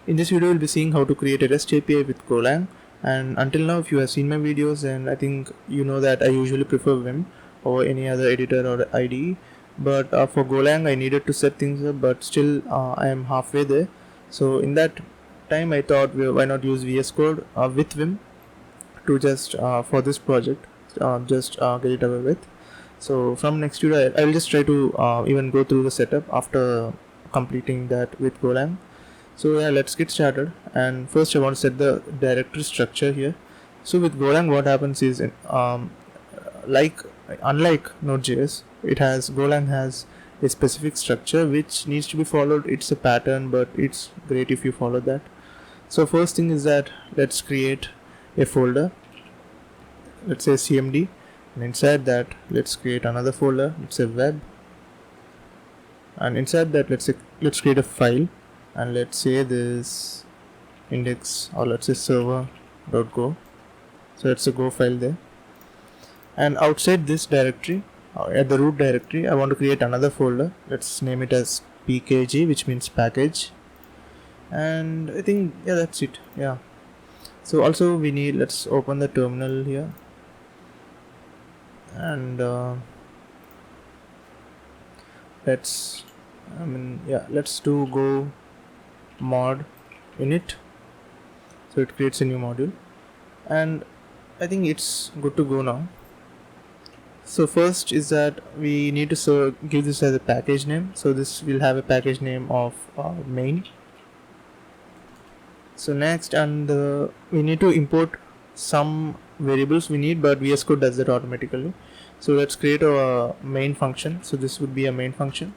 In this video, we'll be seeing how to create a REST API with Golang. And until now, if you have seen my videos, then I think you know that I usually prefer Vim over any other editor or IDE. But for Golang, I needed to set things up, but still I am halfway there. So in that time, I thought, why not use VS Code with Vim to just for this project, get it away with. So from next video, I will just try to even go through the setup after completing that with Golang. So yeah, let's get started. And first I want to set the directory structure here. So with Golang, what happens is, like unlike Node.js, Golang has a specific structure which needs to be followed. It's a pattern, but it's great if you follow that. So first thing is that let's create a folder. Let's say CMD, and inside that let's create another folder. Let's say web, and inside that let's create a file, and let's say this index, or let's say server.go. So it's a go file there. And outside this directory, at the root directory, I want to create another folder. Let's name it as pkg, which means package. And I think, yeah, that's it. Yeah. So also we need, let's open the terminal here, and let's do go mod init. So it creates a new module, and I think it's good to go now. So first is that we need to give this as a package name. So this will have a package name of main. So next, and we need to import some variables we need, but VS Code does that automatically. So let's create a main function. So this would be a main function.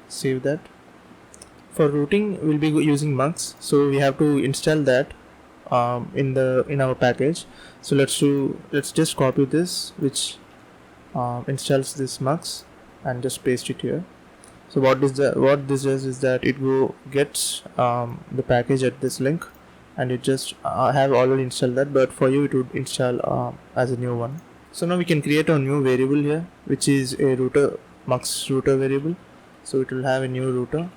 Save that. For routing, we'll be using mux. So we have to install that in our package. So let's just copy this, which installs this mux, and just paste it here. So what this does is that it gets the package at this link, and it just have already installed that, but for you it would install as a new one. So now we can create a new variable here, which is a mux router variable. So it will have a new router,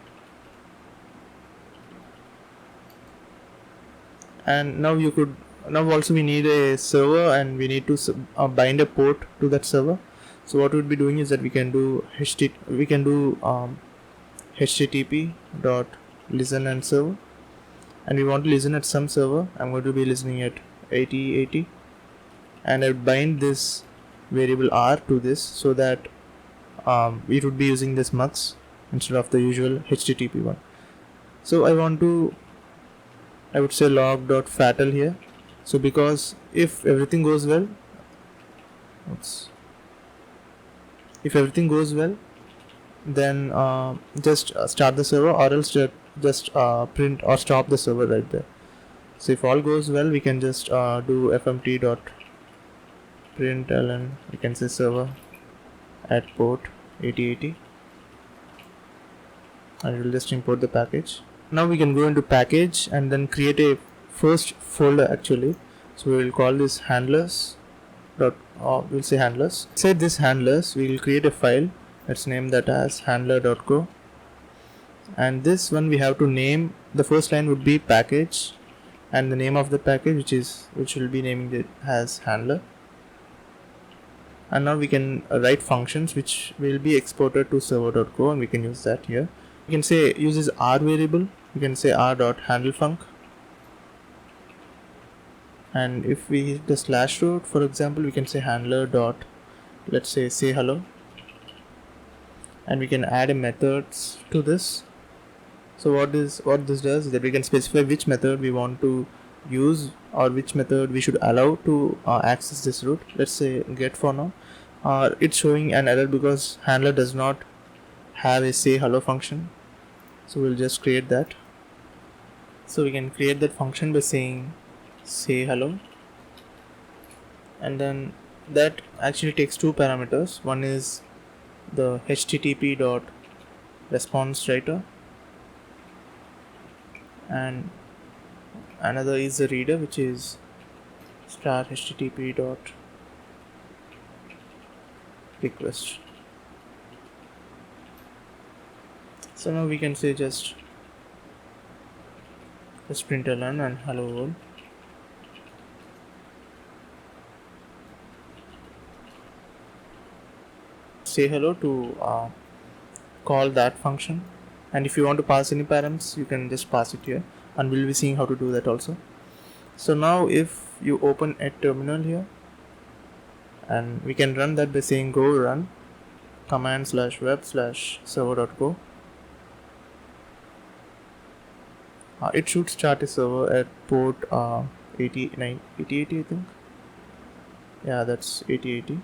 and now also we need a server, and we need to bind a port to that server. So what we'll be doing is that we can do http dot listen and server, and we want to listen at some server. I'm going to be listening at 8080, and I would bind this variable r to this, so that it would be using this mux instead of the usual http one. So I would say log.fatal here. So because if everything goes well, then just start the server, or else just print or stop the server right there. So if all goes well, we can just do fmt.println, we can say server at port 8080, and it will just import the package. Now we can go into package and then create a first folder actually. So we will call this handlers. We'll say handlers. Inside this handlers, we will create a file. Let's name that as handler.go. And this one we have to name. The first line would be package, and the name of the package, which will be naming it as handler. And now we can write functions which will be exported to server.go, and we can use that here. We can say uses r variable. We can say r.handlefunc. And if we hit the slash root, for example, we can say handler dot, let's say hello, and we can add a methods to this. So what this does is that we can specify which method we want to use, or which method we should allow to access this root. Let's say get for now. It's showing an error because handler does not have a say hello function. So we'll just create that. So we can create that function by saying say hello, and then that actually takes two parameters. One is the http dot response writer, and another is the reader, which is star http dot request. So now we can say just just println and hello world. Say hello to call that function, and if you want to pass any params you can just pass it here, and we'll be seeing how to do that also. So now if you open a terminal here, and we can run that by saying go run command /web/server.go. It should start a server at port 8080 I think. Yeah, that's 8080.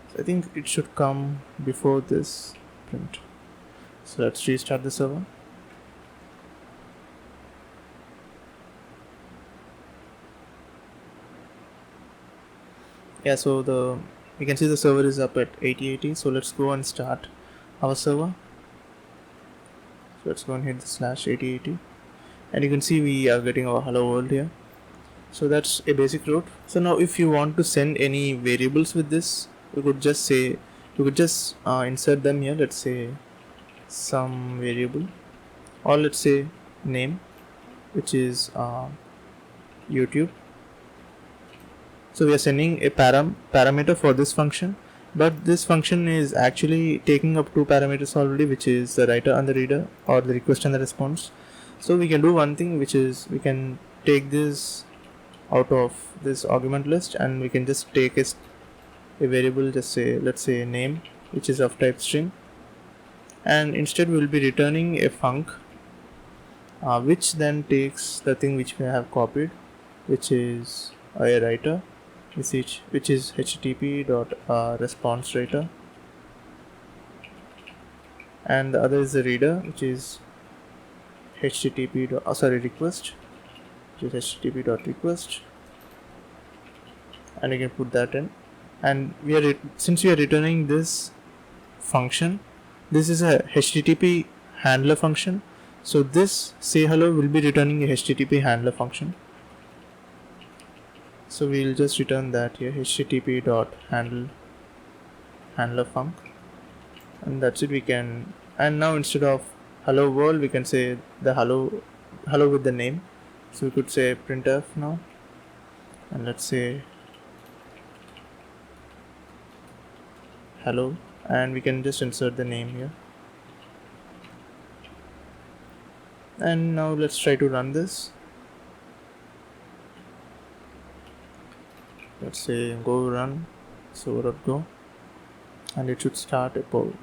So I think it should come before this print. So let's restart the server. Yeah, so you can see the server is up at 8080. So let's go and start our server. So let's go and hit the /8080, and you can see we are getting our hello world here. So that's a basic route. So now if you want to send any variables with this, you could just insert them here. Let's say some variable, or let's say name, which is YouTube. So we are sending a parameter for this function, but this function is actually taking up two parameters already, which is the writer and the reader, or the request and the response. So we can do one thing, which is we can take this out of this argument list, and we can just take a variable, just say, let's say name, which is of type string, and instead we will be returning a func which then takes the thing which we have copied, which is a writer, which is http dot response writer, and the other is the reader, which is http request, which is http dot request, and you can put that in. And since we are returning this function, this is a http handler function, so this say hello will be returning a http handler function. So we'll just return that here, http dot handler func, and that's it. We can, and now instead of hello world, we can say the hello with the name. So we could say printf now, and let's say hello, and we can just insert the name here. And now let's try to run this. Let's say go run server.go, and it should start at port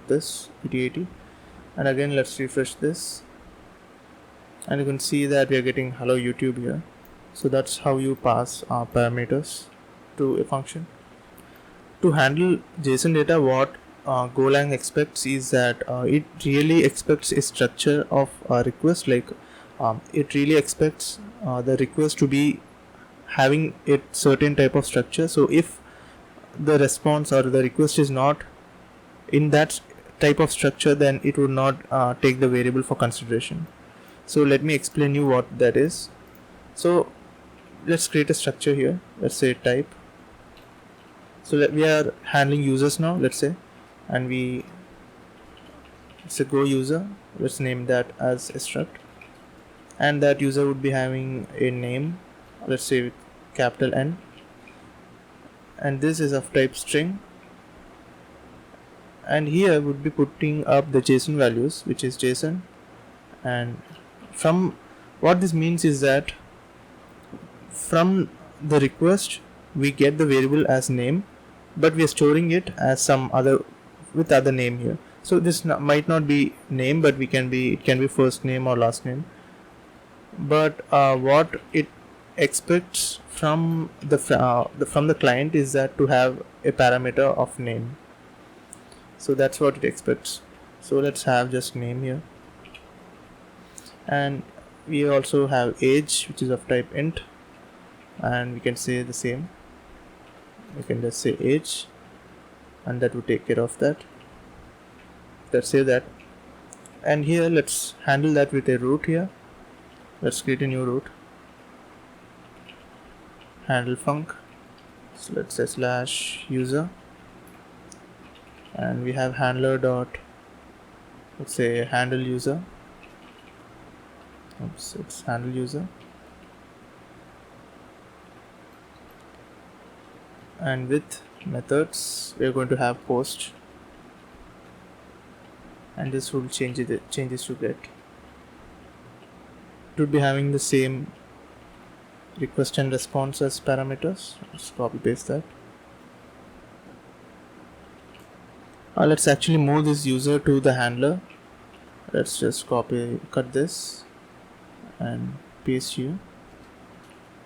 this 8080. And again let's refresh this, and you can see that we are getting hello YouTube here. So that's how you pass parameters to a function. To handle JSON data, what Golang expects is that it really expects a structure of a request, like it really expects the request to be having a certain type of structure. So if the response or the request is not in that type of structure, then it would not take the variable for consideration. So let me explain you what that is. So let's create a structure here. Let's say type. So we are handling users now, let's say, and it's a go user. Let's name that as a struct, and that user would be having a name, let's say with capital N, and this is of type string, and here would be putting up the JSON values, which is JSON. And from what this means is that from the request we get the variable as name, but we are storing it as some other with other name here. So this might not be name, but it can be first name or last name. But what it expects from the client is that to have a parameter of name. So that's what it expects. So let's have just name here, and we also have age, which is of type int, and we can say the same. We can just say age, and that will take care of that. Let's say that, and here let's handle that with a root here. Let's create a new root, handle func. So let's say /user, and we have handler dot, let's say handle user, So it's handle user, and with methods we're going to have post, and this will changes to get. It would be having the same request and response as parameters. Let's copy paste that. Let's actually move this user to the handler. Let's just cut this and paste here,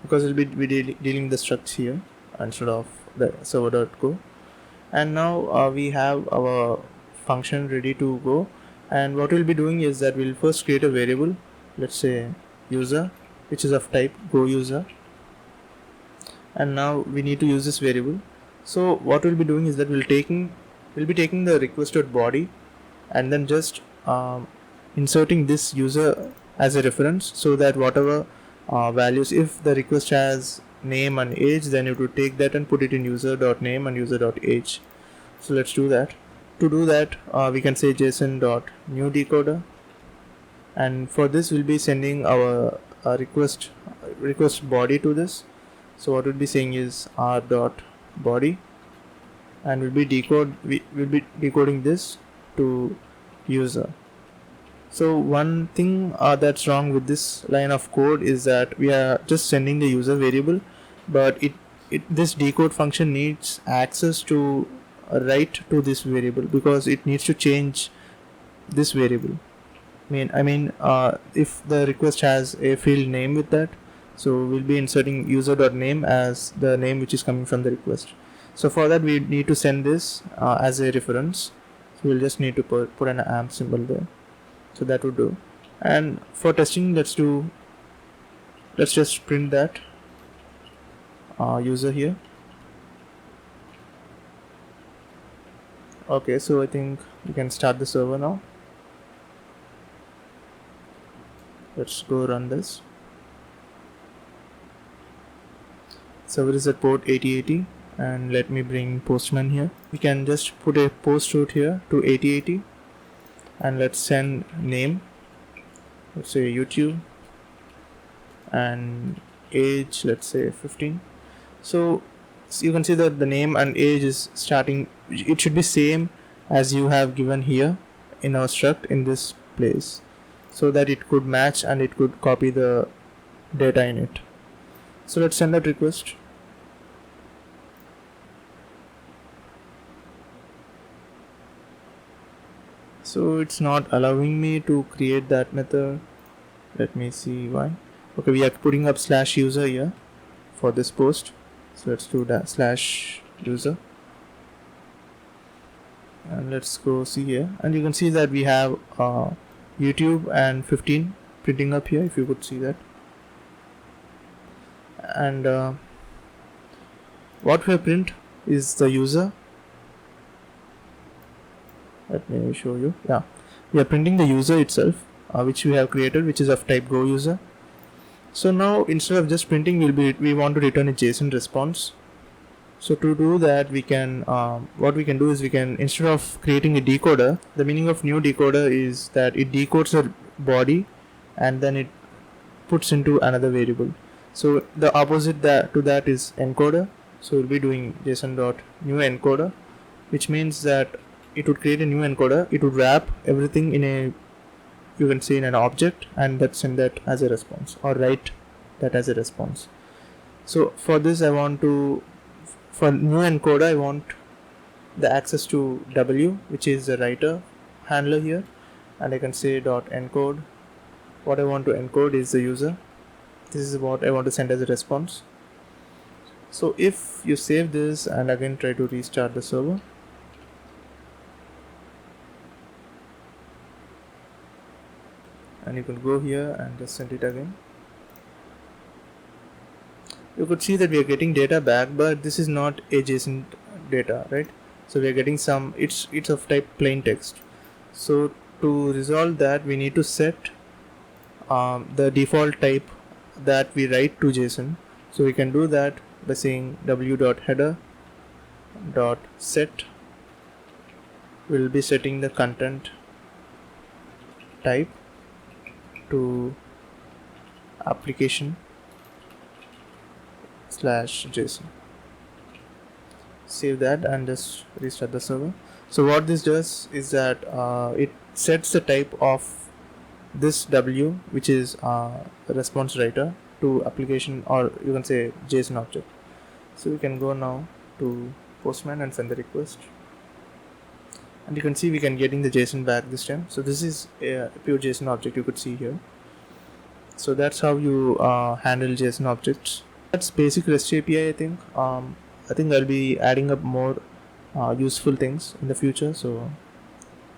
because we'll be dealing the structs here instead of the server.go. And now we have our function ready to go, and what we'll be doing is that we'll first create a variable, let's say user, which is of type go user, and now we need to use this variable. So what we'll be doing is that we'll be taking the request.body and then just inserting this user as a reference, so that whatever values, if the request has name and age, then it would take that and put it in user.name and user.age. So let's do that. To do that, we can say JSON.new decoder, and for this we'll be sending our request body to this. So what we'll be saying is r.body, and we'll be decoding this to user. So one thing that's wrong with this line of code is that we are just sending the user variable, but this decode function needs access to write to this variable, because it needs to change this variable. If the request has a field name with that, so we'll be inserting user.name as the name which is coming from the request. So for that we need to send this as a reference. So we'll just need to put an amp symbol there. So that would do. And for testing, let's just print that user here. Okay, so I think we can start the server now. Let's go run this. Server is at port 8080, and let me bring Postman here. We can just put a post route here to 8080, and let's send name, let's say YouTube, and age, let's say 15. So you can see that the name and age is starting, it should be same as you have given here in our struct in this place, so that it could match and it could copy the data in it. So let's send that request. So it's not allowing me to create that method. Let me see why. Okay, we are putting up /user here for this post. So let's do that /user, and let's go see here, and you can see that we have YouTube and 15 printing up here, if you could see that. And what we print is the user. Let me show you. Yeah, we are printing the user itself, which we have created, which is of type go user. So now instead of just printing, we want to return a JSON response. So to do that, we can what we can do is we can, instead of creating a decoder, the meaning of new decoder is that it decodes a body and then it puts into another variable. So the opposite to that is encoder. So we'll be doing JSON.new encoder, which means that it would create a new encoder. It would wrap everything in a, you can say, in an object, and that send that as a response, or write that as a response. So for this I want to, for new encoder, I want the access to W, which is the writer handler here, and I can say .encode. What I want to encode is the user. This is what I want to send as a response. So if you save this and again try to restart the server, and you can go here and just send it again, you could see that we are getting data back, but this is not a JSON data, right? So we are getting some, it's of type plain text. So to resolve that, we need to set the default type that we write to JSON. So we can do that by saying w.header.set. We'll be setting the content type to application slash JSON. Save that and just restart the server. So what this does is that it sets the type of this W, which is response writer, to application, or you can say JSON object. So we can go now to Postman and send the request, and you can see we can getting the JSON back this time. So this is a pure JSON object, you could see here. So that's how you handle JSON objects. That's basic REST API. I think I'll be adding up more useful things in the future. So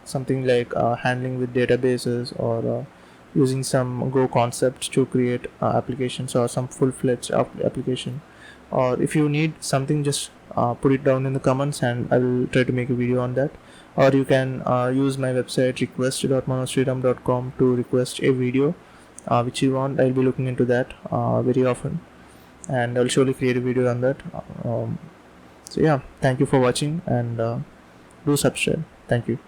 something like handling with databases, or using some Go concepts to create applications, or some full-fledged application. Or if you need something, just put it down in the comments and I will try to make a video on that. Or you can use my website request.manojsriram.com to request a video which you want. I'll be looking into that very often, and I'll surely create a video on that. So yeah, thank you for watching, and do subscribe. Thank you.